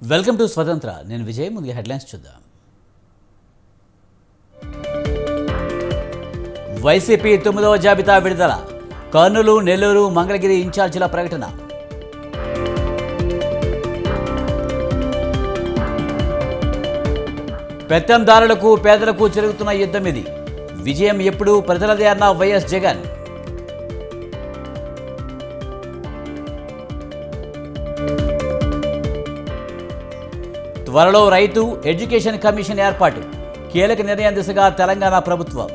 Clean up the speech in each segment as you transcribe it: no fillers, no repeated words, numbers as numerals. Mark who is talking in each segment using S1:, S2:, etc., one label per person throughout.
S1: Welcome to స్వతంత్ర. నేను విజయ్. ముందుగా హెడ్లైన్స్ చూద్దాం. వైసీపీ 9వ జాబితా విడుదల. కర్నూలు, నెల్లూరు, మంగళగిరి ఇన్ఛార్జీల ప్రకటన. పెత్తందారులకు పేదలకు జరుగుతున్న యుద్ధం ఇది. విజయం ఎప్పుడు ప్రజలదే అన్న వైఎస్ జగన్. త్వరలో రైతు ఎడ్యుకేషన్ కమిషన్ ఏర్పాటు. కీలక నిర్ణయం దిశగా తెలంగాణ ప్రభుత్వం.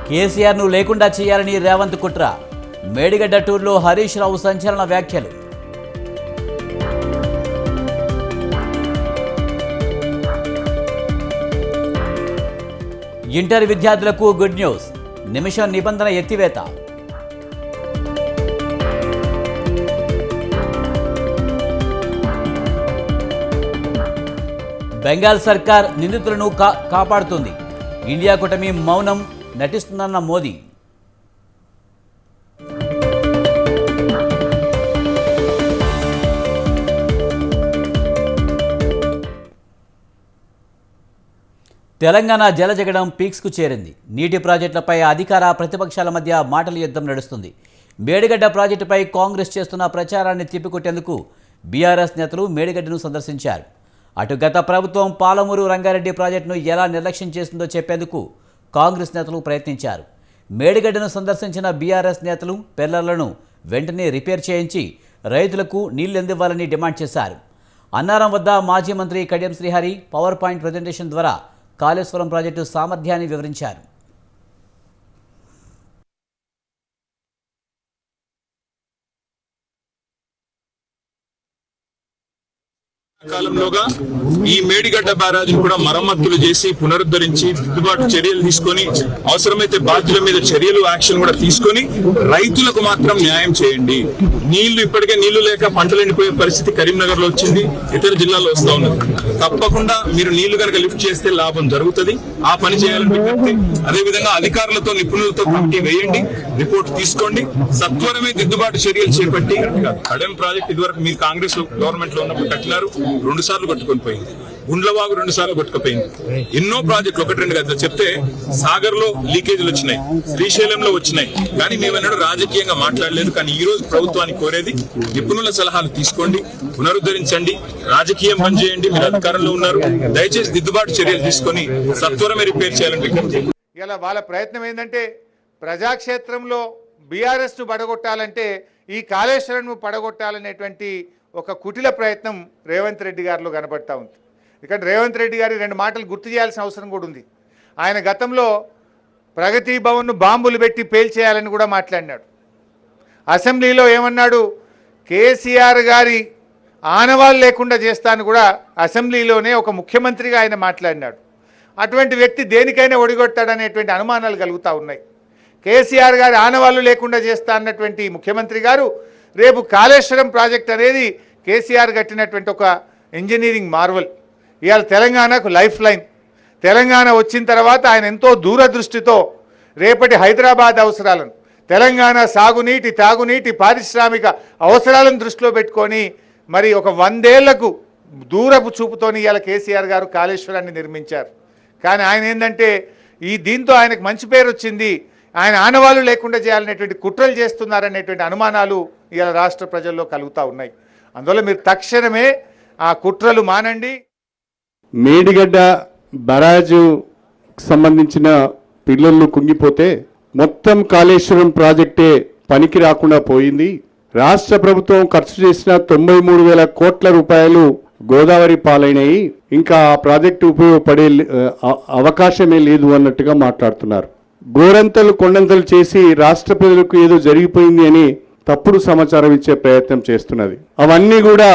S1: కేసీఆర్ను లేకుండా చేయాలని రేవంత్ కుట్ర. మేడిగడ్డ టూర్లో హరీష్ రావు సంచలన వ్యాఖ్యలు. ఇంటర్ విద్యార్థులకు గుడ్ న్యూస్. నిమిషం నిబంధన ఎత్తివేత. బెంగాల్ సర్కార్ నిందితులను కాపాడుతుంది. ఇండియా కూటమి మౌనం నటిస్తుందన్న మోదీ. తెలంగాణ జలజగడం పీక్స్కు చేరింది. నీటి ప్రాజెక్టులపై అధికార ప్రతిపక్షాల మధ్య మాటల యుద్ధం నడుస్తుంది. మేడిగడ్డ ప్రాజెక్టుపై కాంగ్రెస్ చేస్తున్న ప్రచారాన్ని తిప్పికొట్టేందుకు బీఆర్ఎస్ నేతలు మేడిగడ్డను సందర్శించారు. అటు గత ప్రభుత్వం పాలమూరు రంగారెడ్డి ప్రాజెక్టును ఎలా నిర్లక్ష్యం చేసిందో చెప్పేందుకు కాంగ్రెస్ నేతలు ప్రయత్నించారు. మేడిగడ్డను సందర్శించిన బీఆర్ఎస్ నేతలు పెల్లర్లను వెంటనే రిపేర్ చేయించి రైతులకు నీళ్లందివ్వాలని డిమాండ్ చేశారు. అన్నారం వద్ద మాజీ మంత్రి Kadiyam Srihari power point presentation ద్వారా కాళేశ్వరం ప్రాజెక్టు సామర్థ్యాన్ని వివరించారు.
S2: కాలంలోగా ఈ మేడిగడ్డ బ్యారాజీని కూడా మరమ్మతులు చేసి పునరుద్ధరించి దిద్దుబాటు చర్యలు తీసుకొని అవసరమైతే బాధ్యుల మీద చర్యలు యాక్షన్ కూడా తీసుకొని రైతులకు మాత్రం న్యాయం చేయండి. ఇప్పటికే నీళ్లు లేక పంటలు ఎండిపోయే పరిస్థితి కరీంనగర్ లో వచ్చింది, ఇతర జిల్లాల్లో వస్తా ఉన్నది. తప్పకుండా మీరు నీళ్లు కనుక లిఫ్ట్ చేస్తే లాభం జరుగుతుంది. ఆ పని చేయాలని విజ్ఞప్తి. అదేవిధంగా అధికారులతో నిపుణులతో కమిటీ వేయండి, రిపోర్ట్ తీసుకోండి, సత్వరమే దిద్దుబాటు చర్యలు చేపట్టి కడెం ప్రాజెక్ట్ ఇదివరకు మీరు కాంగ్రెస్ గవర్నమెంట్ లో ఉన్నప్పుడు కట్టినారు, 2 సార్లు కొట్టుకొని పోయింది. గుండ్లవాగు 2 సార్లు కొట్టుకుపోయింది. ఎన్నో ప్రాజెక్టులు 1-2 గంటలు చెప్తే సాగర్ లో లీకేజీలు వచ్చినాయి, శ్రీశైలంలో వచ్చినాయి. కానీ మేమన్నాడు రాజకీయంగా మాట్లాడలేదు. కానీ ఈ రోజు ప్రభుత్వానికి కోరేది నిపుణుల సలహాలు తీసుకోండి, పునరుద్ధరించండి, రాజకీయం పనిచేయండి. మీరు అధికారంలో ఉన్నారు, దయచేసి దిద్దుబాటు చర్యలు తీసుకొని సత్వరమే రిపేర్ చేయాలని విజ్ఞప్తి.
S3: ఇలా వాళ్ళ ప్రయత్నం ఏంటంటే ప్రజాక్షేత్రంలో బీఆర్ఎస్ ను పడగొట్టాలంటే ఈ కాళేశ్వరంను పడగొట్టాలనేటువంటి ఒక కుటిల ప్రయత్నం రేవంత్ రెడ్డి గారిలో కనబడతా ఉంది. ఇక్కడ రేవంత్ రెడ్డి గారి 2 మాటలు గుర్తు చేయాల్సిన అవసరం కూడా ఉంది. ఆయన గతంలో ప్రగతి భవన్ను బాంబులు పెట్టి పేల్చేయాలని కూడా మాట్లాడినాడు. అసెంబ్లీలో ఏమన్నాడు, కేసీఆర్ గారి ఆనవాళ్ళు లేకుండా చేస్తాను కూడా అసెంబ్లీలోనే ఒక ముఖ్యమంత్రిగా ఆయన మాట్లాడినాడు. అటువంటి వ్యక్తి దేనికైనా ఒడిగొట్టాడనేటువంటి అనుమానాలు కలుగుతూ ఉన్నాయి. కేసీఆర్ గారి ఆనవాళ్ళు లేకుండా చేస్తా అన్నటువంటి ముఖ్యమంత్రి గారు రేపు కాళేశ్వరం ప్రాజెక్ట్ అనేది కేసీఆర్ కట్టినటువంటి ఒక ఇంజనీరింగ్ మార్వల్. ఇవాళ తెలంగాణకు లైఫ్ లైన్. తెలంగాణ వచ్చిన తర్వాత ఆయన ఎంతో దూరదృష్టితో రేపటి హైదరాబాద్ అవసరాలను, తెలంగాణ సాగునీటి, తాగునీటి, పారిశ్రామిక అవసరాలను దృష్టిలో పెట్టుకొని మరి ఒక 100 ఏళ్లకు దూరపు చూపుతోని ఇవాళ కేసీఆర్ గారు కాళేశ్వరాన్ని నిర్మించారు. కానీ ఆయన ఏంటంటే దీంతో ఆయనకు మంచి పేరు వచ్చింది, ఆయన ఆనవాళ్ళు లేకుండా చేయాలనేటువంటి కుట్రలు చేస్తున్నారనేటువంటి అనుమానాలు ఇవాళ రాష్ట్ర ప్రజల్లో కలుగుతూ ఉన్నాయి. అందువల్ల మీరు తక్షణమే ఆ కుట్రలు మానండి.
S4: మేడిగడ్డ బరాజు సంబంధించిన పిల్లలు కుంగిపోతే మొత్తం కాళేశ్వరం ప్రాజెక్టే పనికి రాకుండా పోయింది. రాష్ట్ర ప్రభుత్వం ఖర్చు చేసిన 93,000 కోట్ల రూపాయలు గోదావరి పాలైనవి. ఇంకా ఆ ప్రాజెక్టు ఉపయోగపడే అవకాశమే లేదు అన్నట్టుగా మాట్లాడుతున్నారు. గోరంతలు కొండంతలు చేసి రాష్ట్ర ప్రజలకు ఏదో జరిగిపోయింది అని తప్పుడు సమాచారం ఇచ్చే ప్రయత్నం చేస్తున్నది. అవన్నీ కూడా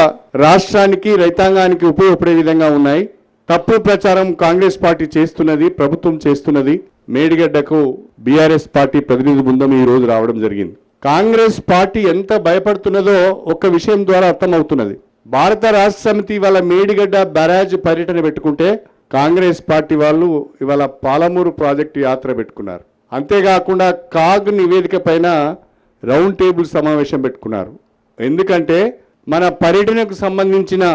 S4: రాష్ట్రానికి, రైతాంగానికి ఉపయోగపడే విధంగా ఉన్నాయి. తప్పుడు ప్రచారం కాంగ్రెస్ పార్టీ చేస్తున్నది, ప్రభుత్వం చేస్తున్నది. మేడిగడ్డకు బీఆర్ఎస్ పార్టీ ప్రతినిధి బృందం ఈ రోజు రావడం జరిగింది. కాంగ్రెస్ పార్టీ ఎంత భయపడుతున్నదో ఒక్క విషయం ద్వారా అర్థమవుతున్నది. భారత రాష్ట్ర సమితి వాళ్ళ మేడిగడ్డ బ్యారేజ్ పర్యటన పెట్టుకుంటే కాంగ్రెస్ పార్టీ వాళ్ళు ఇవాళ పాలమూరు ప్రాజెక్టు యాత్ర పెట్టుకున్నారు. అంతేకాకుండా కాగ్ నివేదిక పైన రౌండ్ టేబుల్ సమావేశం పెట్టుకున్నారు. ఎందుకంటే మన పర్యటనకు సంబంధించిన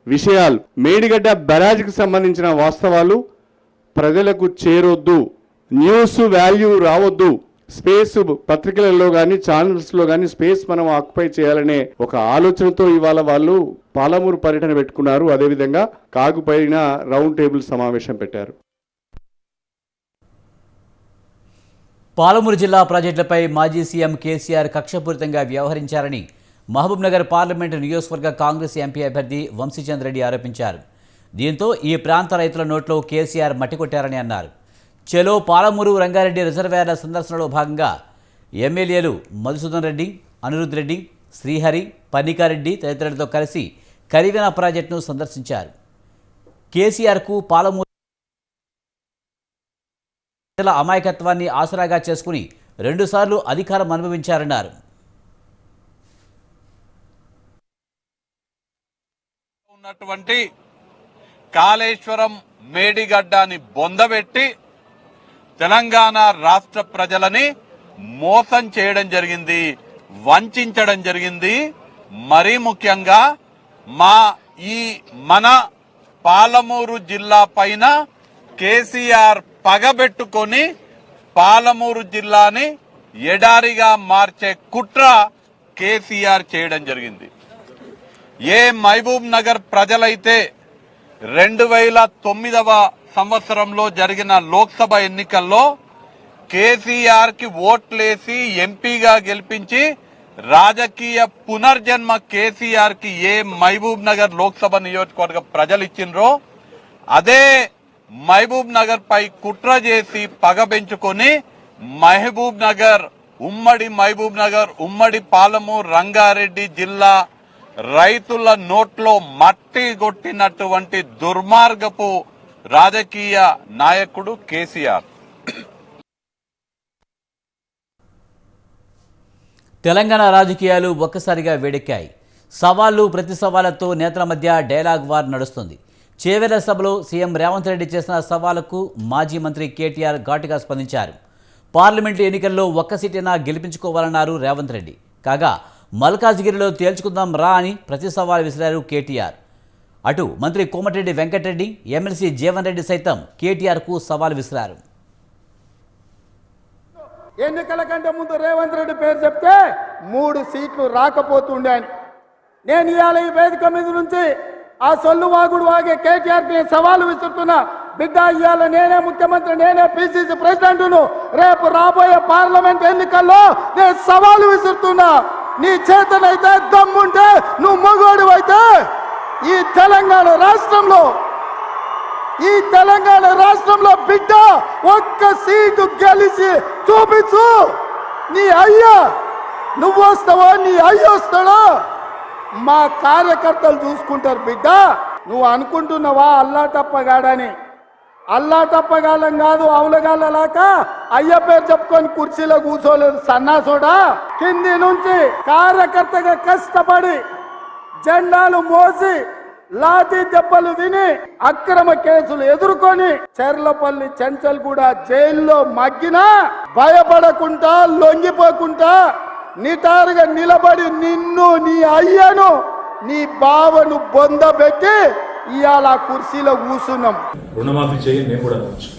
S4: విషయాలు, మేడిగడ్డ బ్యారేజ్కి సంబంధించిన వాస్తవాలు ప్రజలకు చేరొద్దు, న్యూస్ వాల్యూ రావద్దు, స్పేస్ పత్రికలలో కానీ ఛానల్స్లో కానీ స్పేస్ మనం ఆక్యుపై చేయాలనే ఒక ఆలోచనతో ఇవాళ వాళ్ళు పాలమూరు పర్యటన పెట్టుకున్నారు. అదేవిధంగా కాగు పైన రౌండ్ టేబుల్ సమావేశం పెట్టారు.
S1: పాలమూరు జిల్లా ప్రాజెక్టులపై మాజీ సీఎం కేసీఆర్ కక్షపూరితంగా వ్యవహరించారని మహబూబ్నగర్ పార్లమెంటు నియోజకవర్గ కాంగ్రెస్ ఎంపీ అభ్యర్థి వంశీచంద్ రెడ్డి ఆరోపించారు. దీంతో ఈ ప్రాంత రైతుల నోట్లో కేసీఆర్ మట్టికొట్టారని అన్నారు. చెలో పాలమూరు రంగారెడ్డి రిజర్వాయర్ల సందర్శనలో భాగంగా ఎమ్మెల్యేలు మధుసూదన్ రెడ్డి, అనిరుద్ రెడ్డి, శ్రీహరి, పన్నికారెడ్డి తదితరులతో కలిసి కరివెన ప్రాజెక్టును సందర్శించారు. కేసీఆర్కు పాలమూరు ప్రజల అమాయకత్వాన్ని ఆసరాగా చేసుకుని 2 సార్లు అధికారం అనుభవించారన్నారు.
S5: ఉన్నటువంటి కాళేశ్వరం మేడిగడ్డని బొందబెట్టి తెలంగాణ రాష్ట్ర ప్రజలని మోసం చేయడం జరిగింది, వంచడం జరిగింది. మరీ ముఖ్యంగా మన పాలమూరు జిల్లా పైన కేసీఆర్ పగబెట్టుకొని పాలమూరు జిల్లాని ఎడారిగా మార్చే కుట్ర కేసీఆర్ చేయడం జరిగింది. ఏ మహబూబ్ నగర్ ప్రజలైతే 2009వ సంవత్సరంలో జరిగిన లోక్సభ ఎన్నికల్లో కేసీఆర్ కి ఓట్లేసి ఎంపీగా గెలిపించి రాజకీయ పునర్జన్మ కేసీఆర్ కి ఏ మహబూబ్ నగర్ లోక్సభ నియోజకవర్గ ప్రజలు ఇచ్చిండ్రో అదే మహబూబ్ నగర్ పై కుట్ర చేసి పగ పెంచుకొని ఉమ్మడి మహబూబ్ నగర్, ఉమ్మడి పాలమూరు రంగారెడ్డి జిల్లా రైతుల నోట్లో మట్టి కొట్టినటువంటి దుర్మార్గపు రాజకీయ నాయకుడు కేసీఆర్.
S1: తెలంగాణ రాజకీయాలు ఒక్కసారిగా వేడెక్కాయి. సవాళ్లు ప్రతి సవాళ్లతో నేతల మధ్య డైలాగ్ వార్ నడుస్తుంది. చేవెళ్ల సభలో సీఎం రేవంత్ రెడ్డి చేసిన సవాలుకు మాజీ మంత్రి కేటీఆర్ ఘాటుగా స్పందించారు. పార్లమెంటు ఎన్నికల్లో ఒక్క సీటైనా గెలిపించుకోవాలన్నారు రేవంత్ రెడ్డి. కాగా మల్కాజ్గిరిలో తేల్చుకుందాం రా అని ప్రతి సవాల్ విసిరారు కేటీఆర్. అటు మంత్రి కోమటిరెడ్డి వెంకటరెడ్డి, ఎమ్మెల్సీ జీవన్ రెడ్డి సైతం కేటీఆర్కు సవాల్ విసిరారు.
S6: ఎన్నికల కంటే ముందు రేవంత్ రెడ్డి పేరు చెప్తే 3 సీట్లు రాకపోతుండే అని నేను ఇవాళ ఈ వేదిక మీద నుంచి ఆ సొల్లు వాగుడు వాగే కేటీఆర్ ని సవాలు విసురుతున్నా. బిడ్డ, ఇవాళ నేనే ముఖ్యమంత్రి, నేనే పిసిసి ప్రెసిడెంట్ను. రేపు రాబోయే పార్లమెంట్ ఎన్నికల్లో నేను సవాలు విసురుతున్నా. నీ చేతనైతే దమ్ముంటే, నువ్వు మగోడివైతే ఈ తెలంగాణ రాష్ట్రంలో బిడ్డ ఒక్క సీటు గెలిచి చూపించు. నీ అయ్యా నువ్వు వస్తావా, నీ అయ్య వస్తాడా, మా కార్యకర్తలు చూసుకుంటారు. బిడ్డ, నువ్వు అనుకుంటున్నావా అల్లా తప్పగాడని? అల్లా తప్పగాలం కాదు, అవులగాళ్ళలాక అయ్య పేరు చెప్పుకొని కుర్చీలో కూర్చోలేదు సన్నాసోడా. కింది నుంచి కార్యకర్తగా కష్టపడి జెండాలు మోసి లాఠీ దెబ్బలు తిని అక్రమ కేసులు ఎదుర్కొని చెర్లపల్లి చెంచల్ కూడా జైల్లో మగ్గినా భయపడకుండా లొంగిపోకుండా నిటారుగా నిలబడి నిన్ను, నీ అయ్యను, నీ బావను బొందబెట్టి ఇవాళ కుర్చీలో కూర్చున్నాం.
S7: రుణమాఫీ చేయి నేను కూడా అనవచ్చు.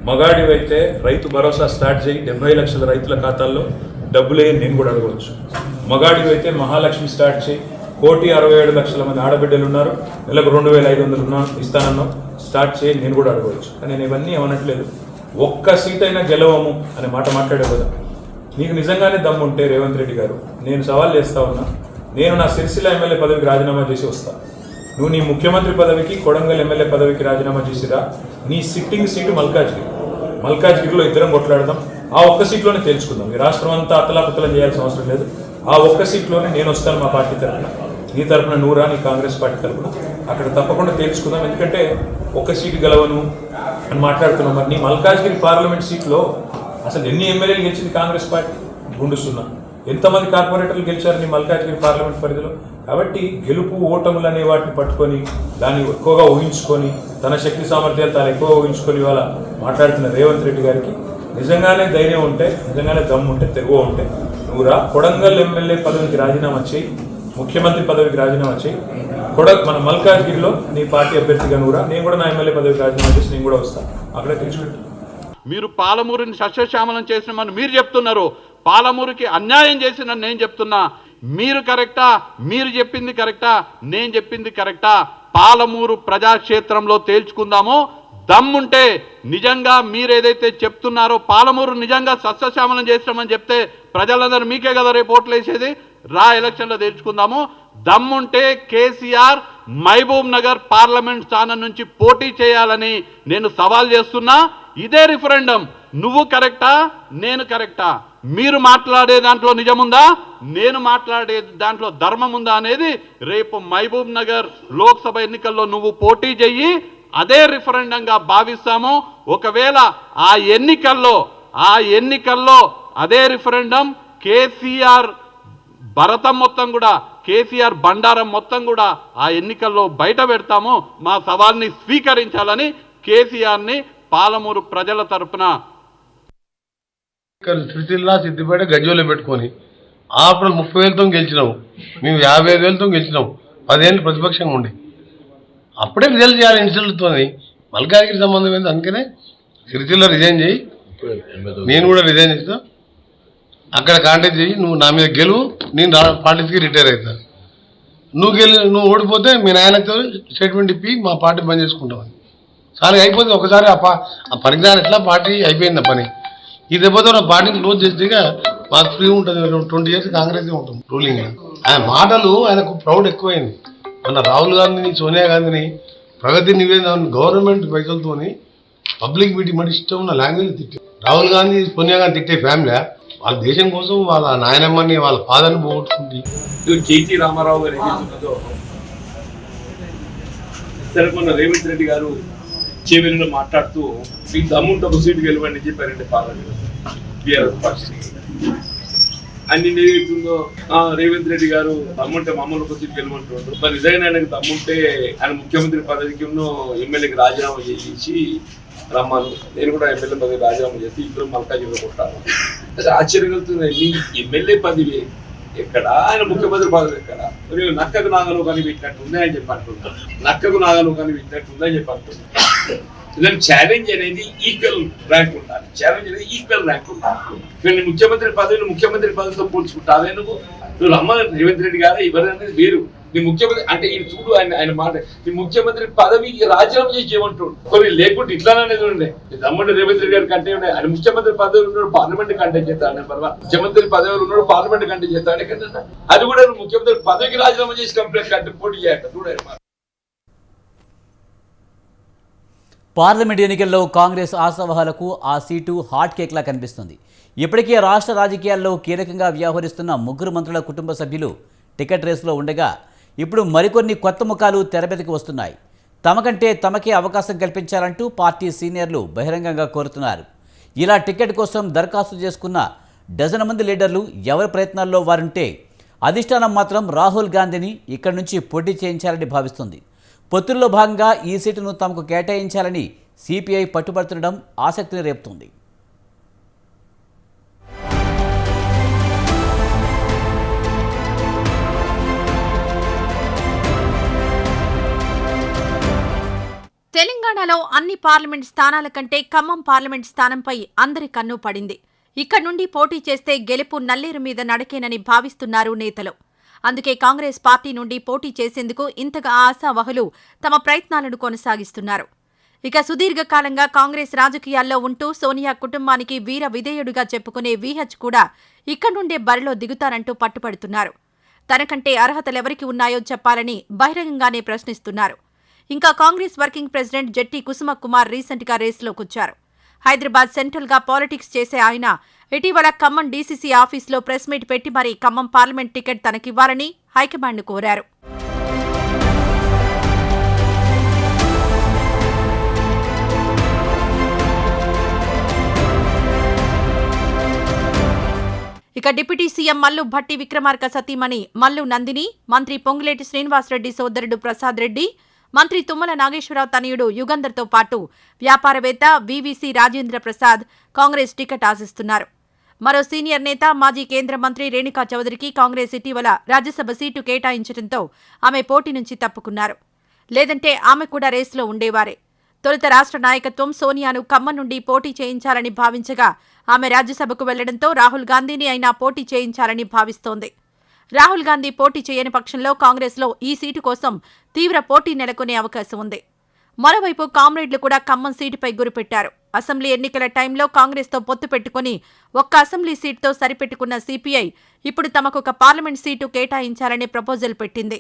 S7: మగాడివైతే రైతు భరోసా స్టార్ట్ చేయి, 70 లక్షల రైతుల ఖాతాల్లో డబ్బులే నేను కూడా అడగవచ్చు. మగాడివైతే మహాలక్ష్మి స్టార్ట్ చేయి, 1,67,00,000 మంది ఆడబిడ్డలు ఉన్నారు, నెలకు 2,500 ఇస్తానన్నాం, స్టార్ట్ చేయి నేను కూడా అడగవచ్చు. కానీ నేను ఇవన్నీ ఏమనట్లేదు. ఒక్క సీట్ అయినా గెలవము అనే మాట మాట్లాడే కదా. నీకు నిజంగానే దమ్ముంటే రేవంత్ రెడ్డి గారు, నేను సవాల్ చేస్తా ఉన్నా, నేను నా సిరిసిల్ల ఎమ్మెల్యే పదవికి రాజీనామా చేసి వస్తా. నువ్వు నీ ముఖ్యమంత్రి పదవికి, కొడంగల్ ఎమ్మెల్యే పదవికి రాజీనామా చేసిరా. నీ సిట్టింగ్ సీటు మల్కాజ్గిరిలో ఇద్దరం కొట్లాడదాం. ఆ ఒక్క సీట్లోనే తెలుసుకుందాం. ఈ రాష్ట్రం అంతా అతలాకుతలం చేయాల్సిన అవసరం లేదు. ఆ ఒక్క సీట్లోనే నేను వస్తాను మా పార్టీ తరఫున, నీ తరఫున నువ్వురా, నీ కాంగ్రెస్ పార్టీ తరఫున. అక్కడ తప్పకుండా తేల్చుకుందాం. ఎందుకంటే ఒక్క సీటు గెలవను అని మాట్లాడుతున్నాం. మరి నీ మల్కాజ్గిరి పార్లమెంట్ సీట్లో అసలు ఎన్ని ఎమ్మెల్యేలు గెలిచింది కాంగ్రెస్ పార్టీ? గుండుస్తున్నా. ఎంతమంది కార్పొరేటర్లు గెలిచారు నీ మల్కాజ్గిరి పార్లమెంట్ పరిధిలో? కాబట్టి గెలుపు ఓటములు అనే వాటిని పట్టుకొని దాన్ని ఎక్కువగా ఊహించుకొని తన శక్తి సామర్థ్యాలు తాను ఎక్కువగా ఊహించుకొని ఇవాళ మాట్లాడుతున్న రేవంత్ రెడ్డి గారికి నిజంగానే ధైర్యం ఉంటే, నిజంగానే దమ్ము ఉంటే, తెగువ ఉంటే నువ్వు రా, కొడంగల్ ఎమ్మెల్యే పదవికి రాజీనామా చేయి, ముఖ్యమంత్రి పదవికి రాజీనామా చేయి, మన మల్కాజ్గిరిలో నీ పార్టీ అభ్యర్థిగా నువ్వు రా, నేను కూడా నా ఎమ్మెల్యే పదవికి రాజీనామా చేసి నేను కూడా వస్తాను, అక్కడే తెచ్చుకుంటాను.
S5: మీరు పాలమూరుని సస్యశ్యామలం చేసినామని మీరు చెప్తున్నారు, పాలమూరుకి అన్యాయం చేసినని నేను చెప్తున్నా. మీరు కరెక్టా? మీరు చెప్పింది కరెక్టా? నేను చెప్పింది కరెక్టా? పాలమూరు ప్రజాక్షేత్రంలో తేల్చుకుందాము. దమ్ముంటే నిజంగా మీరు ఏదైతే చెప్తున్నారో పాలమూరు నిజంగా సస్యశ్యామలం చేసినామని చెప్తే ప్రజలందరూ మీకే కదా రేపు ఓట్లు వేసేది. రా, ఎలక్షన్లో తేల్చుకుందాము. దమ్ముంటే కేసీఆర్ మహబూబ్ నగర్ పార్లమెంట్ స్థానం నుంచి పోటీ చేయాలని నేను సవాల్ చేస్తున్నా. ఇదే రిఫరెండం. నువ్వు కరెక్టా, నేను కరెక్టా, మీరు మాట్లాడే దాంట్లో నిజముందా, నేను మాట్లాడే దాంట్లో ధర్మం ఉందా అనేది రేపు మహబూబ్ నగర్ లోక్సభ ఎన్నికల్లో నువ్వు పోటీ చెయ్యి, అదే రిఫరెండంగా భావిస్తాము. ఒకవేళ ఆ ఎన్నికల్లో అదే రిఫరెండం కేసీఆర్ భరతం మొత్తం కూడా, కేసీఆర్ బండారం మొత్తం కూడా ఆ ఎన్నికల్లో బయట పెడతాము. మా సవాల్ని స్వీకరించాలని కేసీఆర్ని పాలమూరు ప్రజల తరపున
S8: సిరిసిల్ల, సిద్దిపేట, గజ్జోలో పెట్టుకొని అప్పుడు 30,000తో గెలిచినాము, మేము 55,000తో గెలిచినాము. 10 ఏళ్ళు ప్రతిపక్షంగా ఉండి అప్పుడే రిజల్ట్ చేయాలి ఇన్సిడెంట్తో. మల్కాజ్గిరి సంబంధం ఏంటి? అందుకనే సిరిసిల్ల రిజైన్ చేయి, నేను కూడా రిజైన్ చేస్తా, అక్కడ కాంటాక్ట్ చేయి, నువ్వు నా మీద గెలువు, నేను పార్టీకి రిటైర్ అవుతా. నువ్వు ఓడిపోతే మీ నాయనతో స్టేట్మెంట్ ఇప్పి మా పార్టీ బంద్ చేసుకుంటామని. చాలా అయిపోతే ఒకసారి ఆ పరిజ్ఞానం ఎట్లా పార్టీ అయిపోయింది ఆ పని. ఈ దెబ్బతో నా పార్టీని క్లోజ్ చేస్తే మాకు ఫ్రీ ఉంటుంది. 20 years కాంగ్రెస్ ఉంటుంది రూలింగ్. ఆయన మాటలు, ఆయనకు ప్రౌడ్ ఎక్కువైంది. మన రాహుల్ గాంధీని, సోనియా గాంధీని ప్రగతి నివేదన గవర్నమెంట్ పైసలతోని పబ్లిక్ మీటింగ్ మరి ఇష్టం ఉన్న లాంగ్వేజ్ తిట్టే రాహుల్ గాంధీ, సోనియా గాంధీ తిట్టే ఫ్యామిలీ వాళ్ళ దేశం కోసం వాళ్ళ నాయనమ్మని, వాళ్ళ ఫాదర్ని పోగొట్టుకుంది.
S9: కేటీ రామారావు గారు ఏదైతున్నదో సరే, మొన్న రేవంత్ రెడ్డి గారు చేవెళ్ళలో మాట్లాడుతూ మీకు దమ్ముంటే ఒక సీటు గెలవండి చెప్పారండి పార్లమెంట్ బీఆర్ఎస్ పార్టీ. అన్ని ఏదైతుందో రేవంత్ రెడ్డి గారు దమ్ముంటే మమ్మల్ని ఒక సీటు గెలవంటున్నారు. మరి నిజంగా ఆయనకు దమ్ముంటే ఆయన ముఖ్యమంత్రి పదవికి ఎమ్మెల్యేకి రాజీనామా చేసి రమ్మను, నేను కూడా ఎమ్మెల్యే పదవి రాజీనామా చేసి ఇద్దరు మల్కాజ్గిరిలో కొట్టాను. ఆశ్చర్యం కలుగుతుంది. నీ ఎమ్మెల్యే పదవి ఎక్కడ, ఆయన ముఖ్యమంత్రి పదవి ఎక్కడ? నక్కకు నాగలు కానీ పెట్టినట్టుంది అని చెప్పి అంటున్నారు. నక్కకు నాగలు కానీ పెట్టినట్టుంది అని చెప్పి అంటున్నారు. ఛాలెంజ్ అనేది ఈక్వల్ ర్యాంక్ ఉండాలి. ఛాలెంజ్ అనేది ఈక్వల్ ర్యాంక్ ఉండాలి. ఇక్కడ ముఖ్యమంత్రి పదవితో పోల్చుకుంటావే నువ్వు రమ్మ రేవంత్ రెడ్డి గారు ఎవరనేది వేరు. నీ ముఖ్యమంత్రి అంటే ఈయన చూడు, ఆయన మాట, నీ ముఖ్యమంత్రి పదవికి రాజీనామా చేసి చేయమంటాడు. కొన్ని లేకుంటే ఇట్లానే ఉండే తమ్ముడు రేవంత్ రెడ్డి గారి కంటే ఉండే. ఆయన ముఖ్యమంత్రి పదవి ఉన్నాడు, పార్లమెంట్ కంటెక్ట్ చేస్తాడు. పర్వా ముఖ్యమంత్రి పదవిలో ఉన్నాడు, పార్లమెంట్ కంటెక్ట్ చేస్తాడు. ఎక్కడ అది కూడా ముఖ్యమంత్రి పదవికి రాజీనామా చేసి కంప్లైంట్ కంటే పోటీ చేయాలి చూడాలి.
S1: పార్లమెంట్ ఎన్నికల్లో కాంగ్రెస్ ఆశావహాలకు ఆ సీటు హాట్ కేక్లా కనిపిస్తుంది. ఇప్పటికే రాష్ట్ర రాజకీయాల్లో కీలకంగా వ్యవహరిస్తున్న 3 మంత్రుల కుటుంబ సభ్యులు టికెట్ రేసులో ఉండగా ఇప్పుడు మరికొన్ని కొత్త ముఖాలు తెరమీదకి వస్తున్నాయి. తమకంటే తమకే అవకాశం కల్పించాలంటూ పార్టీ సీనియర్లు బహిరంగంగా కోరుతున్నారు. ఇలా టికెట్ కోసం దరఖాస్తు చేసుకున్న డజన్ మంది లీడర్లు ఎవరి ప్రయత్నాల్లో వారుంటే అధిష్టానం మాత్రం రాహుల్ గాంధీని ఇక్కడి నుంచి పోటీ చేయించాలని భావిస్తుంది. పొత్తుల్లో భాగంగా ఈ సీటును తమకు కేటాయించాలని సిపిఐ పట్టుబడుతుండడం ఆసక్తిని రేపుతుంది.
S10: తెలంగాణలో అన్ని పార్లమెంట్ స్థానాల కంటే ఖమ్మం పార్లమెంట్ స్థానంపై అందరి కన్ను పడింది. ఇక్కడ నుండి పోటీ చేస్తే గెలుపు నల్లేరు మీద నడకేనని భావిస్తున్నారు నేతలు. అందుకే కాంగ్రెస్ పార్టీ నుండి పోటీ చేసేందుకు ఇంతగా ఆశావహులు తమ ప్రయత్నాలను కొనసాగిస్తున్నారు. ఇక సుదీర్ఘకాలంగా కాంగ్రెస్ రాజకీయాల్లో ఉంటూ సోనియా కుటుంబానికి వీర విధేయుడిగా చెప్పుకునే వీహెచ్ కూడా ఇక్కడ నుండే బరిలో దిగుతారంటూ పట్టుపడుతున్నారు. తనకంటే అర్హతలెవరికి ఉన్నాయో చెప్పాలని బహిరంగంగానే ప్రశ్నిస్తున్నారు. ఇంకా కాంగ్రెస్ వర్కింగ్ ప్రెసిడెంట్ జెట్టి కుసుమ కుమార్ రీసెంట్గా రేసులోకొచ్చారు. హైదరాబాద్ సెంట్రల్గా పాలిటిక్స్ చేసే ఆయన ఇటీవల ఖమ్మం డీసీసీ ఆఫీసులో ప్రెస్ మీట్ పెట్టి మరీ ఖమ్మం పార్లమెంట్ టికెట్ తనకివ్వాలని హైకమాండ్ను కోరారు. ఇక ఇక డిప్యూటీ సీఎం మల్లు భట్టి విక్రమార్క సతీమణి మల్లు నందిని, మంత్రి పొంగులేటి శ్రీనివాసరెడ్డి సోదరుడు ప్రసాద్ రెడ్డి, మంత్రి తుమ్మల నాగేశ్వరరావు తనయుడు యుగంధర్తో పాటు వ్యాపారవేత్త వీవీసీ రాజేంద్ర ప్రసాద్ కాంగ్రెస్ టికెట్ ఆశిస్తున్నారు. మరో సీనియర్ నేత మాజీ కేంద్ర మంత్రి రేణుకా చౌదరికి కాంగ్రెస్ ఇటీవల రాజ్యసభ సీటు కేటాయించడంతో ఆమె పోటీ నుంచి తప్పుకున్నారు. లేదంటే ఆమె కూడా రేసులో ఉండేవారే. తొలుత రాష్ట్ర నాయకత్వం సోనియాను ఖమ్మం నుండి పోటీ చేయించాలని భావించగా ఆమె రాజ్యసభకు వెళ్లడంతో రాహుల్ గాంధీని అయినా పోటీ చేయించాలని భావిస్తోంది. రాహుల్ గాంధీ పోటీ చేయని పక్షంలో కాంగ్రెస్లో ఈ సీటు కోసం తీవ్ర పోటీ నెలకొనే అవకాశం ఉంది. మరోవైపు కామ్రేడ్లు కూడా ఖమ్మం సీటుపై గురిపెట్టారు. అసెంబ్లీ ఎన్నికల టైంలో కాంగ్రెస్తో పొత్తు పెట్టుకుని ఒక్క అసెంబ్లీ సీటుతో సరిపెట్టుకున్న సిపిఐ ఇప్పుడు తమకొక పార్లమెంట్ సీటు కేటాయించాలనే ప్రపోజల్ పెట్టింది.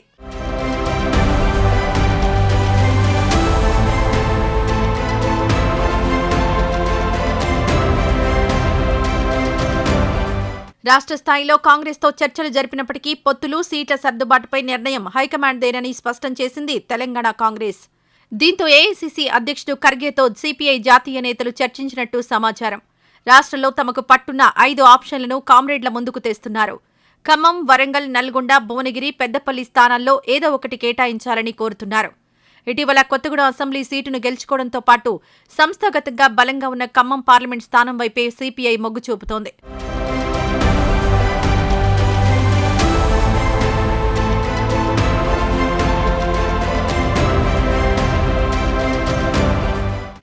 S10: రాష్ట్ర స్థాయిలో కాంగ్రెస్తో చర్చలు జరిపినప్పటికీ పొత్తులు, సీట్ల సర్దుబాటుపై నిర్ణయం హైకమాండ్దేనని స్పష్టం చేసింది తెలంగాణ కాంగ్రెస్. దీంతో ఏఐసీసీ అధ్యక్షుడు ఖర్గేతో సిపిఐ జాతీయ నేతలు చర్చించినట్టు సమాచారం. రాష్ట్రంలో తమకు పట్టున్న 5 ఆప్షన్లను కామ్రేడ్ల ముందుకు తెస్తున్నారు. ఖమ్మం, వరంగల్, నల్గొండ, భువనగిరి, పెద్దపల్లి స్థానాల్లో ఏదో ఒకటి కేటాయించాలని కోరుతున్నారు. ఇటీవల కొత్తగూడెం అసెంబ్లీ సీటును గెలుచుకోవడంతో పాటు సంస్థాగతంగా బలంగా ఉన్న ఖమ్మం పార్లమెంట్ స్థానం వైపే సిపిఐ మొగ్గు చూపుతోంది.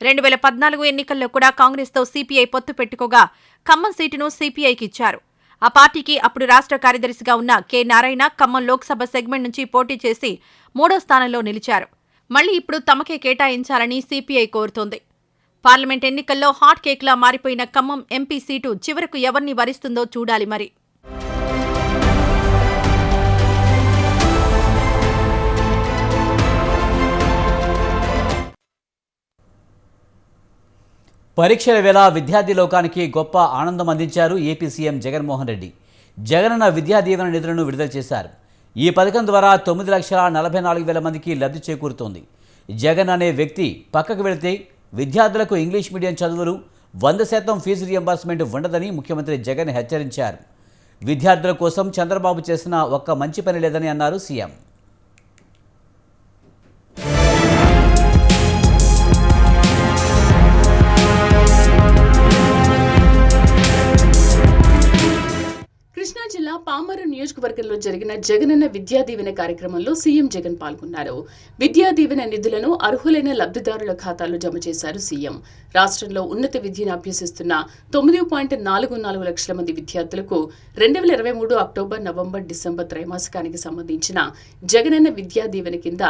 S10: రెండు 2014 ఎన్నికల్లో కూడా కాంగ్రెస్తో సిపిఐ పొత్తు పెట్టుకోగా ఖమ్మం సీటును సిపిఐకి ఇచ్చారు. ఆ పార్టీకి అప్పుడు రాష్ట్ర కార్యదర్శిగా ఉన్న కె నారాయణ ఖమ్మం లోక్సభ సెగ్మెంట్ నుంచి పోటీ చేసి 3వ స్థానంలో నిలిచారు. మళ్లీ ఇప్పుడు తమకే కేటాయించాలని సిపిఐ కోరుతోంది. పార్లమెంట్ ఎన్నికల్లో హాట్ కేక్లా మారిపోయిన ఖమ్మం ఎంపీ సీటు చివరకు ఎవరిని వరిస్తుందో చూడాలి మరి.
S1: పరీక్షల వేళ విద్యార్థి లోకానికి గొప్ప ఆనందం అందించారు ఏపీ సీఎం జగన్మోహన్ రెడ్డి. జగనన్న విద్యా దీవెన నిధులను విడుదల చేశారు. ఈ పథకం ద్వారా 9,44,000 మందికి లబ్ధి చేకూరుతోంది. జగన్ అనే వ్యక్తి పక్కకు వెళితే విద్యార్థులకు ఇంగ్లీష్ మీడియం చదువులు 100% ఫీజు రియంబర్స్మెంట్ ఉండదని ముఖ్యమంత్రి జగన్ హెచ్చరించారు. విద్యార్థుల కోసం చంద్రబాబు చేసిన ఒక్క మంచి పని లేదని అన్నారు సీఎం.
S11: కృష్ణా జిల్లా పామరు నియోజకవర్గంలో జరిగిన జగనన్న విద్యా దీవెన కార్యక్రమంలో సీఎం జగన్ పాల్గొన్నారు. విద్యా దీవెన నిధులను అర్హులైన లబ్ధిదారుల ఖాతాల్లో జమ చేశారు సీఎం. రాష్ట్రంలో ఉన్నత విద్యను అభ్యసిస్తున్న 9.44 లక్షల మంది విద్యార్థులకు 2023 అక్టోబర్, నవంబర్, డిసెంబర్ త్రైమాసికానికి సంబంధించిన జగనన్న విద్యా దీవెన కింద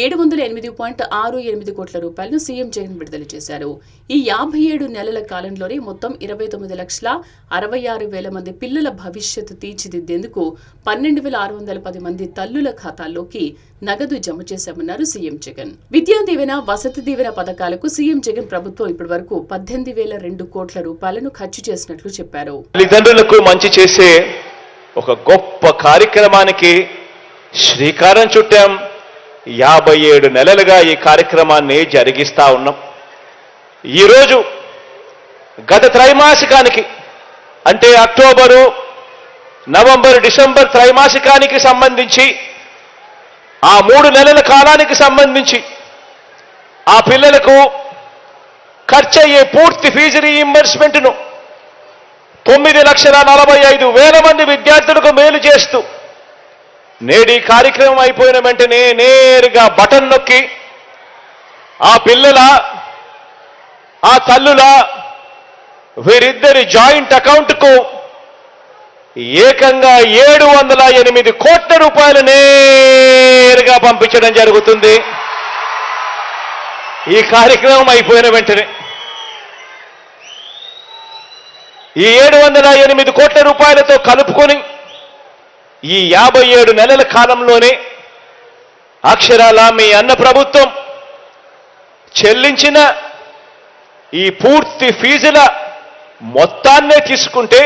S11: 708.68 కోట్ల రూపాయలను సీఎం జగన్ విడుదల చేశారు. ఈ 57 నెలల కాలంలోనే మొత్తం 29,66,000 మంది పిల్లల భవిష్యత్తు తీర్చిదిద్దేందుకు 12,610 మంది తల్లుల ఖాతాల్లోకి నగదు జమ చేశామన్నారు సీఎం జగన్. విద్యా దీవెన, వసతి దీవెన పథకాలకు సీఎం జగన్ ప్రభుత్వం ఇప్పటి వరకు 18,002 కోట్ల రూపాయలను ఖర్చు చేసినట్లు చెప్పారు.
S12: తల్లిదండ్రులకు మంచి చేసే ఒక గొప్ప కార్యక్రమానికి శ్రీకారం చుట్టాం. 57 నెలలుగా ఈ కార్యక్రమాన్ని జరిగిస్తా ఉన్నాం. ఈరోజు గత త్రైమాసికానికి అంటే అక్టోబరు, నవంబర్, డిసెంబర్ త్రైమాసికానికి సంబంధించి ఆ 3 నెలల కాలానికి సంబంధించి ఆ పిల్లలకు ఖర్చయ్యే పూర్తి ఫీజు రీయింబర్స్మెంట్ను 9,45,000 మంది విద్యార్థులకు మేలు చేస్తూ నేడు ఈ కార్యక్రమం అయిపోయిన వెంటనే నేరుగా బటన్ నొక్కి ఆ పిల్లల, ఆ తల్లుల, వీరిద్దరి జాయింట్ అకౌంట్కు ఏకంగా 708 కోట్ల రూపాయలు నేరుగా పంపించడం జరుగుతుంది. ఈ కార్యక్రమం అయిపోయిన వెంటనే ఈ 708 కోట్ల రూపాయలతో కలుపుకొని ఈ 57 నెలల కాలంలోనే అక్షరాల మీ అన్న ప్రభుత్వం చెల్లించిన ఈ పూర్తి ఫీజుల మొత్తాన్నే తీసుకుంటే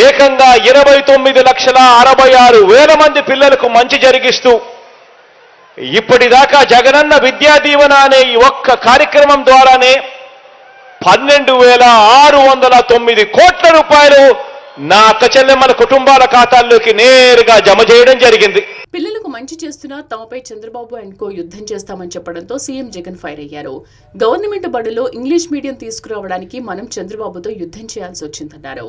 S12: ఏకంగా 29,66,000 మంది పిల్లలకు మంచి జరిగిస్తూ ఇప్పటిదాకా జగనన్న విద్యా దీవెన అనే ఈ ఒక్క కార్యక్రమం ద్వారానే 12,609 కోట్ల రూపాయలు నా అక్క చెల్లెమ్మల కుటుంబాల ఖాతాల్లోకి నేరుగా జమ చేయడం జరిగింది.
S11: పిల్లలకు మంచి చేస్తున్నా తమపై చంద్రబాబు అండ్ కో యుద్ధం చేస్తామని చెప్పడంతో సీఎం జగన్ ఫైర్ అయ్యారు. గవర్నమెంట్ బడుల్లో ఇంగ్లీష్ మీడియం తీసుకురావడానికి మనం చంద్రబాబుతో యుద్ధం చేయాల్సి వచ్చిందన్నారు.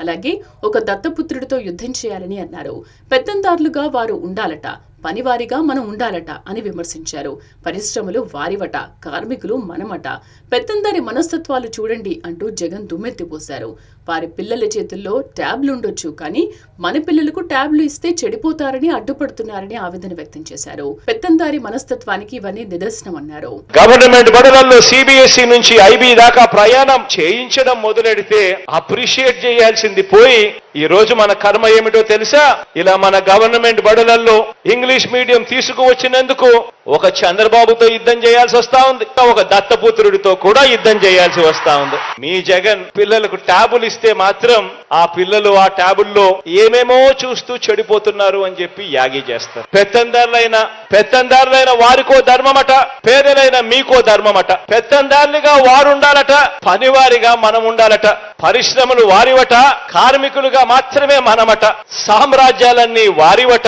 S11: అలాగే ఒక దత్తపుత్రుడితో యుద్ధం చేయాలని అన్నారు. పెత్తందారులుగా వారు ఉండాలట, పనివారిగా మనం ఉండాలట అని విమర్శించారు. పరిశ్రమలు వారివట, కార్మికులు మనమట, పెత్తందారి మనస్తత్వాలు చూడండి అంటూ జగన్ దుమ్మెత్తిపోశారు. వారి పిల్లల చేతుల్లో ట్యాబ్లు ఉండొచ్చు, కానీ మన పిల్లలకు ట్యాబ్లు ఇస్తే చెడిపోతారని అడ్డుపడుతున్నారని ఆవేదన వ్యక్తం చేశారు. పెత్తందారి మనస్తత్వానికి ఇవన్నీ నిదర్శనం అన్నారు.
S12: గవర్నమెంట్ బడులలో సిబిఎస్ఈ నుంచి ఐబీ దాకా ప్రయాణం చేయించడం మొదలెడితే అప్రిషియేట్ చేయాల్సింది పోయి ఈ రోజు మన కర్మ ఏమిటో తెలుసా? ఇలా మన గవర్నమెంట్ బడులలో ఇంగ్లీష్ మీడియం తీసుకువచ్చినందుకు ఒక చంద్రబాబుతో యుద్ధం చేయాల్సి వస్తా ఉంది, ఒక దత్తపుత్రుడితో కూడా యుద్ధం చేయాల్సి వస్తా ఉంది. మీ జగన్ పిల్లలకు ట్యాబులు ఇస్తే మాత్రం ఆ పిల్లలు ఆ ట్యాబుల్లో ఏమేమో చూస్తూ చెడిపోతున్నారు అని చెప్పి యాగి చేస్తారు. పెత్తందారులైన వారికో ధర్మమట, పేదలైన మీకో ధర్మమట. పెత్తందారులుగా వారు ఉండాలట, పనివారిగా మనం ఉండాలట. పరిశ్రమలు వారివట, కార్మికులుగా మాత్రమే మనమట. సామ్రాజ్యాలన్నీ వారివట,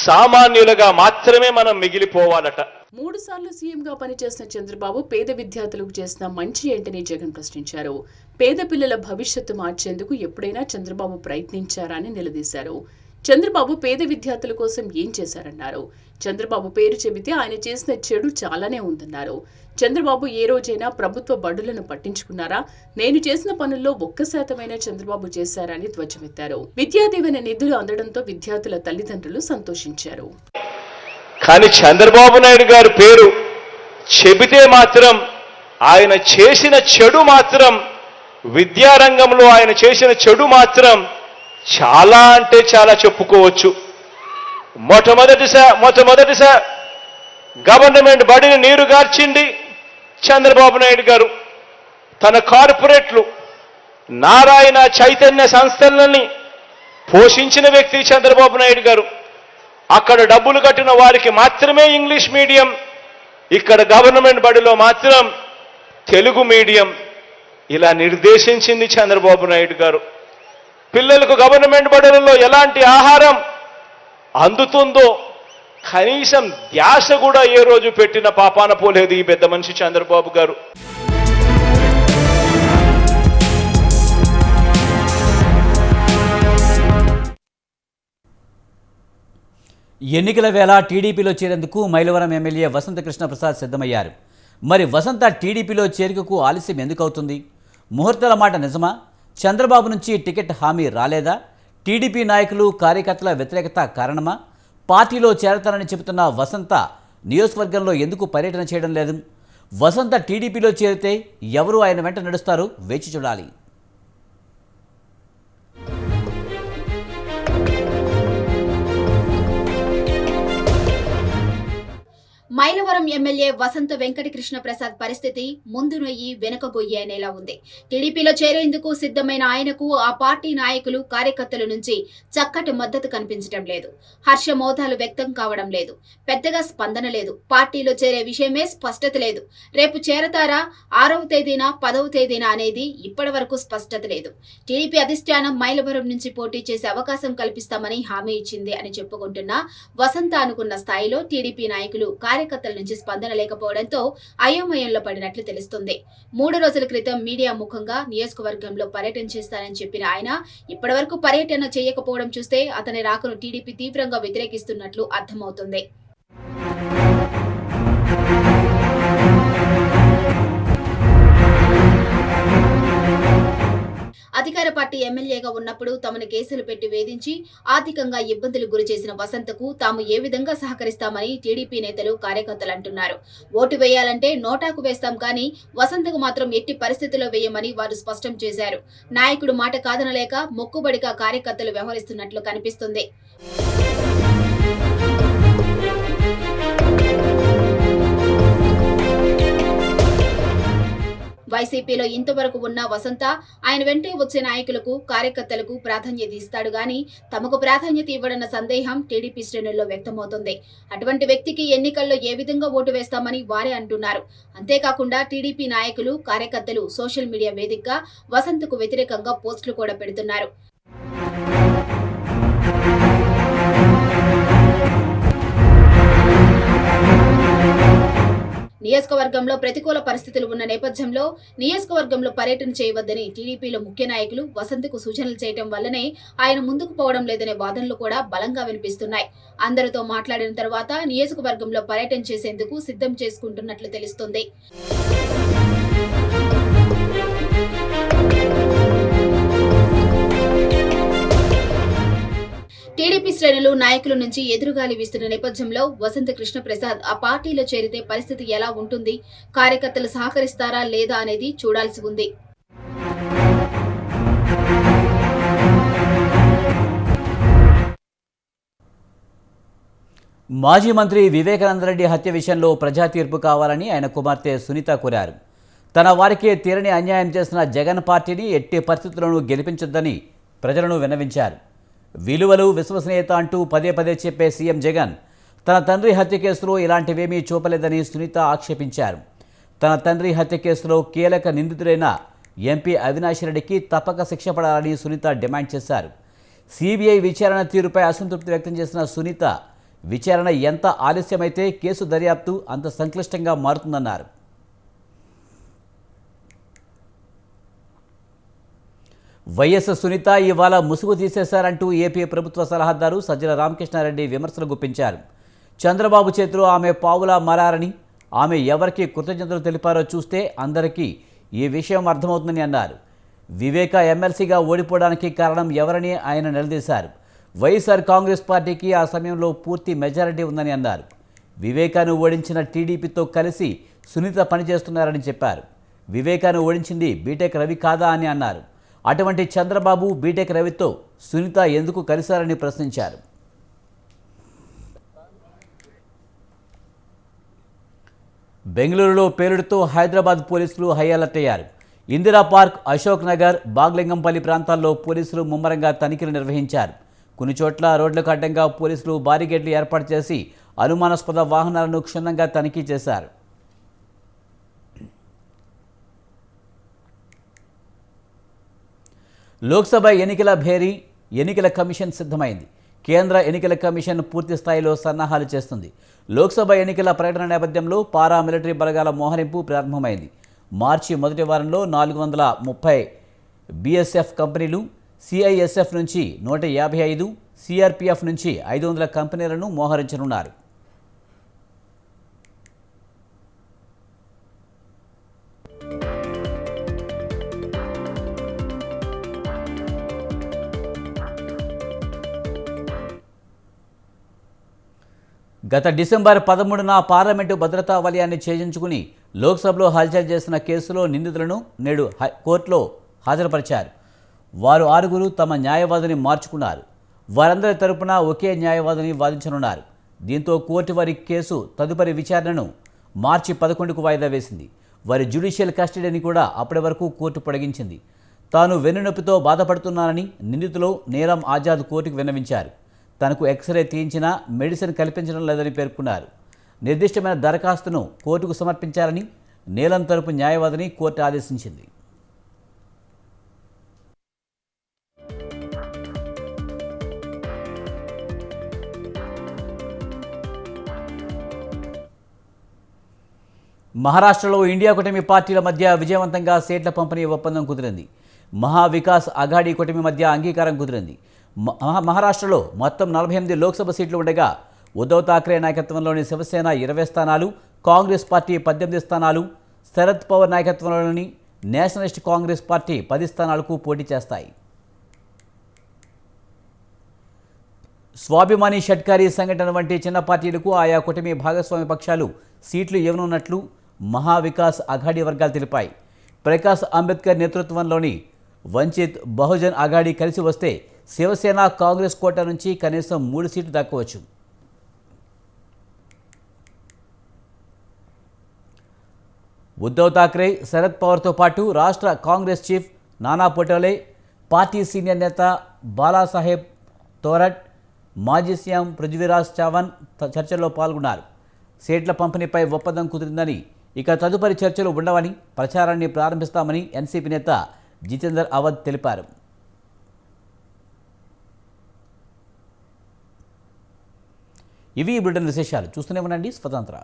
S12: సామాన్యులుగా మాత్రమే మనం మిగిలిపోవాలట.
S11: 3 సార్లు సీఎంగా పనిచేసిన చంద్రబాబు పేద విద్యార్థులకు చేసిన మంచి ఏంటని జగన్ ప్రశ్నించారు. పేద పిల్లల భవిష్యత్తు మార్చేందుకు ఎప్పుడైనా చంద్రబాబు ప్రయత్నించారా అని నిలదీశారు. చంద్రబాబు పేద విద్యార్థుల కోసం ఏం చేశారన్నారు. చంద్రబాబు పేరు చెబితే ఆయన చేసిన చెడు చాలానే ఉందన్నారు. చంద్రబాబు ఏ రోజైనా ప్రభుత్వ బడులను పట్టించుకున్నారా? నేను చేసిన పనుల్లో 1% చంద్రబాబు చేశారా అని ధ్వజమెత్తారు. విద్యాదీవెన నిధులు అందడంతో విద్యార్థుల తల్లిదండ్రులు సంతోషించారు.
S12: కానీ చంద్రబాబు నాయుడు గారి పేరు చెబితే మాత్రం ఆయన చేసిన చెడు మాత్రం, విద్యారంగంలో ఆయన చేసిన చెడు మాత్రం చాలా అంటే చాలా చెప్పుకోవచ్చు. మొట్టమొదటిసారి గవర్నమెంట్ బడిని నీరుగార్చింది చంద్రబాబు నాయుడు గారు. తన కార్పొరేట్లు నారాయణ చైతన్య సంస్థలని పోషించిన వ్యక్తి చంద్రబాబు నాయుడు గారు. అక్కడ డబ్బులు కట్టిన వారికి మాత్రమే ఇంగ్లీష్ మీడియం, ఇక్కడ గవర్నమెంట్ బడిలో మాత్రం తెలుగు మీడియం. ఇలా నిర్దేశించింది చంద్రబాబు నాయుడు గారు. పిల్లలకు గవర్నమెంట్ బడులలో ఎలాంటి ఆహారం అందుతుందో కనీసం ధ్యాస కూడా ఏ రోజు పెట్టిన పాపాన పోలేదు ఈ పెద్ద మనిషి చంద్రబాబు గారు.
S1: ఎన్నికల వేళ టీడీపీలో చేరేందుకు మైలవరం ఎమ్మెల్యే వసంత కృష్ణప్రసాద్ సిద్ధమయ్యారు. మరి వసంత టీడీపీలో చేరికకు ఆలస్యం ఎందుకు అవుతుంది? ముహూర్తాల మాట నిజమా? చంద్రబాబు నుంచి టికెట్ హామీ రాలేదా? టీడీపీ నాయకులు కార్యకర్తల వ్యతిరేకత కారణమా? పార్టీలో చేరతారని చెబుతున్న వసంత నియోజకవర్గంలో ఎందుకు పర్యటన చేయడం లేదు? వసంత టీడీపీలో చేరితే ఎవరు ఆయన వెంట నడుస్తారు? వేచి చూడాలి.
S13: మైలవరం ఎమ్మెల్యే వసంత వెంకటకృష్ణ ప్రసాద్ పరిస్థితి ముందు నొయ్యి వెనుక గొయ్యి అనేలా ఉంది. టీడీపీలో చేరేందుకు సిద్ధమైన ఆయనకు ఆ పార్టీ నాయకులు కార్యకర్తల నుంచి చక్కటి మద్దతు కనిపించడం లేదు. హర్షమోదాలు వ్యక్తం కావడం లేదు. పెద్దగా స్పందన లేదు. పార్టీలో చేరే విషయమే స్పష్టత లేదు. రేపు చేరతారా, 6వ తేదీన 10వ తేదీన అనేది ఇప్పటి వరకు స్పష్టత లేదు. టీడీపీ అధిష్టానం మైలవరం నుంచి పోటీ చేసే అవకాశం కల్పిస్తామని హామీ ఇచ్చింది అని చెప్పుకుంటున్న వసంత అనుకున్న స్థాయిలో టీడీపీ నాయకులు కార్యకర్తల నుంచి స్పందన లేకపోవడంతో అయోమయంలో పడినట్లు తెలుస్తుంది. 3 రోజుల క్రితం మీడియా ముఖంగా నియోజకవర్గంలో పర్యటన చేస్తానని చెప్పిన ఆయన ఇప్పటివరకు పర్యటన చేయకపోవడం చూస్తే అతని రాకను టీడీపీ తీవ్రంగా వ్యతిరేకిస్తున్నట్లు అర్థమవుతుంది. అధికార పార్టీ ఎమ్మెల్యేగా ఉన్నప్పుడు తమను కేసులు పెట్టి వేధించి ఆర్థికంగా ఇబ్బందులు గురి చేసిన వసంతకు తాము ఏ విధంగా సహకరిస్తామని టీడీపీ నేతలు కార్యకర్తలు అంటున్నారు. ఓటు వేయాలంటే నోటాకు వేస్తాం కానీ వసంతకు మాత్రం ఎట్టి పరిస్థితుల్లో వేయమని వారు స్పష్టం చేశారు. నాయకుడు మాట కాదనలేక మొక్కుబడిగా కార్యకర్తలు వ్యవహరిస్తున్నట్లు కనిపిస్తుంది. వైసీపీలో ఇంతవరకు ఉన్న వసంత ఆయన వెంటే వచ్చే నాయకులకు కార్యకర్తలకు ప్రాధాన్యత ఇస్తాడు గాని తమకు ప్రాధాన్యత ఇవ్వడన్న సందేహం టీడీపీ శ్రేణుల్లో వ్యక్తమవుతుంది. అటువంటి వ్యక్తికి ఎన్నికల్లో ఏ విధంగా ఓటు వేస్తామని వారే అంటున్నారు. అంతేకాకుండా టీడీపీ నాయకులు కార్యకర్తలు సోషల్ మీడియా వేదికగా వసంతకు వ్యతిరేకంగా పోస్టులు కూడా పెడుతున్నారు. నియోజకవర్గంలో ప్రతికూల పరిస్థితులు ఉన్న నేపథ్యంలో నియోజకవర్గంలో పర్యటన చేయవద్దని టీడీపీలో ముఖ్య నాయకులు వసంత్కు సూచనలు చేయడం వల్లనే ఆయన ముందుకు పోవడం లేదనే వాదనలు కూడా బలంగా వినిపిస్తున్నాయి. అందరితో మాట్లాడిన తర్వాత నియోజకవర్గంలో పర్యటన చేసేందుకు సిద్ధం చేసుకుంటున్నట్లు తెలుస్తోంది. టీడీపీ శ్రేణులు నాయకుల నుంచి ఎదురుగాలి వీస్తున్న నేపథ్యంలో వసంత కృష్ణ ప్రసాద్ ఆ పార్టీలో చేరితే పరిస్థితి ఎలా ఉంటుంది, కార్యకర్తలు సహకరిస్తారా లేదా అనేది చూడాల్సి ఉంది.
S1: మాజీ మంత్రి వివేకానందరెడ్డి హత్య విషయంలో ప్రజా తీర్పు కావాలని ఆయన కుమార్తె సునీత కోరారు. తన వారికే తీరని అన్యాయం చేసిన జగన్ పార్టీని ఎట్టి పరిస్థితుల్లోనూ గెలిపించొద్దని ప్రజలను విన్నవించారు. విలువలు, విశ్వసనీయత అంటూ పదే పదే చెప్పే సీఎం జగన్ తన తండ్రి హత్య కేసులో ఇలాంటివేమీ చూపలేదని సునీత ఆక్షేపించారు. తన తండ్రి హత్య కేసులో కీలక నిందితుడైన ఎంపీ అవినాష్ రెడ్డికి తప్పక శిక్ష పడాలని సునీత డిమాండ్ చేశారు. సిబిఐ విచారణ తీరుపై అసంతృప్తి వ్యక్తం చేసిన సునీత విచారణ ఎంత ఆలస్యమైతే కేసు దర్యాప్తు అంత సంక్లిష్టంగా మారుతుందన్నారు. వైఎస్ సునీత ఇవాళ ముసుగు తీసేశారంటూ ఏపీ ప్రభుత్వ సలహాదారు సజ్జల రామకృష్ణారెడ్డి విమర్శలు గుప్పించారు. చంద్రబాబు చేతిలో ఆమె పావులా మారారని, ఆమె ఎవరికి కృతజ్ఞతలు తెలిపారో చూస్తే అందరికీ ఈ విషయం అర్థమవుతుందని అన్నారు. వివేక ఎమ్మెల్సీగా ఓడిపోవడానికి కారణం ఎవరని ఆయన నిలదీశారు. వైఎస్ఆర్ కాంగ్రెస్ పార్టీకి ఆ సమయంలో పూర్తి మెజారిటీ ఉందని అన్నారు. వివేకాను ఓడించిన టీడీపీతో కలిసి సునీత పనిచేస్తున్నారని చెప్పారు. వివేకాను ఓడించింది బీటెక్ రవి కాదా అని అన్నారు. అటువంటి చంద్రబాబు, బీటెక్ రవితో సునీత ఎందుకు కలిశారని ప్రశ్నించారు. బెంగళూరులో పేలుడుతో హైదరాబాద్ పోలీసులు హై అలర్ట్ అయ్యారు. ఇందిరా పార్క్, అశోక్ నగర్, బాగ్లింగంపల్లి ప్రాంతాల్లో పోలీసులు ముమ్మరంగా తనిఖీలు నిర్వహించారు. కొన్ని చోట్ల రోడ్లకు అడ్డంగా పోలీసులు బారికేడ్లు ఏర్పాటు చేసి అనుమానాస్పద వాహనాలను క్షుణ్ణంగా తనిఖీ చేశారు. లోక్సభ ఎన్నికల భేరీ ఎన్నికల కమిషన్ సిద్ధమైంది. కేంద్ర ఎన్నికల కమిషన్ పూర్తి స్థాయిలో సన్నాహాలు చేస్తుంది. లోక్సభ ఎన్నికల ప్రకటన నేపథ్యంలో పారామిలిటరీ బలగాల మోహరింపు ప్రారంభమైంది. మార్చి మొదటి వారంలో 430 బీఎస్ఎఫ్ కంపెనీలు, సిఐఎస్ఎఫ్ నుంచి 155, సిఆర్పిఎఫ్ నుంచి 500 కంపెనీలను మోహరించనున్నారు. గత డిసెంబర్ 13న పార్లమెంటు భద్రతా వలయాన్ని ఛేదించుకుని లోక్సభలో హల్చల్ చేసిన కేసులో నిందితులను నేడు కోర్టులో హాజరుపరిచారు. వారు 6 తమ న్యాయవాదిని మార్చుకున్నారు. వారందరి తరపున ఒకే న్యాయవాదిని వాదించనున్నారు. దీంతో కోర్టు వారి కేసు తదుపరి విచారణను మార్చి 11కు వాయిదా వేసింది. వారి జ్యుడిషియల్ కస్టడీని కూడా అప్పటి వరకు కోర్టు పొడిగించింది. తాను వెన్నునొప్పితో బాధపడుతున్నానని నిందితులు నీరమ్ ఆజాద్ కోర్టుకు విన్నవించారు. తనకు ఎక్స్రే తీయించినా మెడిసిన్ కల్పించడం లేదని పేర్కొన్నారు. నిర్దిష్టమైన దరఖాస్తును కోర్టుకు సమర్పించాలని నీలం తరపు న్యాయవాదిని కోర్టు ఆదేశించింది. మహారాష్ట్రలో ఇండియా కూటమి పార్టీల మధ్య విజయవంతంగా సీట్ల పంపిణీ ఒప్పందం కుదిరింది. మహావికాస్ అఘాడీ కూటమి మధ్య అంగీకారం కుదిరింది. మహారాష్ట్రలో మొత్తం 48 లోక్సభ సీట్లు ఉండగా ఉద్ధవ్ ఠాక్రే నాయకత్వంలోని శివసేన 20 స్థానాలు, కాంగ్రెస్ పార్టీ 18 స్థానాలు, శరద్ పవార్ నాయకత్వంలోని నేషనలిస్ట్ కాంగ్రెస్ పార్టీ 10 స్థానాలకు పోటీ చేస్తాయి. స్వాభిమాని షట్కారీ సంఘటన వంటి చిన్న పార్టీలకు ఆయా కూటమి భాగస్వామ్య పక్షాలు సీట్లు ఇవ్వనున్నట్లు మహావికాస్ అఘాడీ వర్గాలు తెలిపాయి. ప్రకాష్ అంబేద్కర్ నేతృత్వంలోని వంచిత్ బహుజన్ అఘాడీ కలిసి వస్తే శివసేన, కాంగ్రెస్ కోటా నుంచి కనీసం 3 సీట్లు దక్కవచ్చు. ఉద్ధవ్ ఠాక్రే, శరద్ పవార్తో పాటు రాష్ట్ర కాంగ్రెస్ చీఫ్ నానా పటోలే, పార్టీ సీనియర్ నేత బాలాసాహెబ్ తోరట్, మాజీ సీఎం పృథ్వీరాజ్ చవాన్ చర్చల్లో పాల్గొన్నారు. సీట్ల పంపిణీపై ఒప్పందం కుదిరిందని, ఇక తదుపరి చర్చలు ఉండవని, ప్రచారాన్ని ప్రారంభిస్తామని ఎన్సీపీ నేత జితేందర్ అవధ్ తెలిపారు. ఇవి ఈ బులెటిన్ విశేషాలు. చూస్తూనే ఉండండి స్వతంత్ర.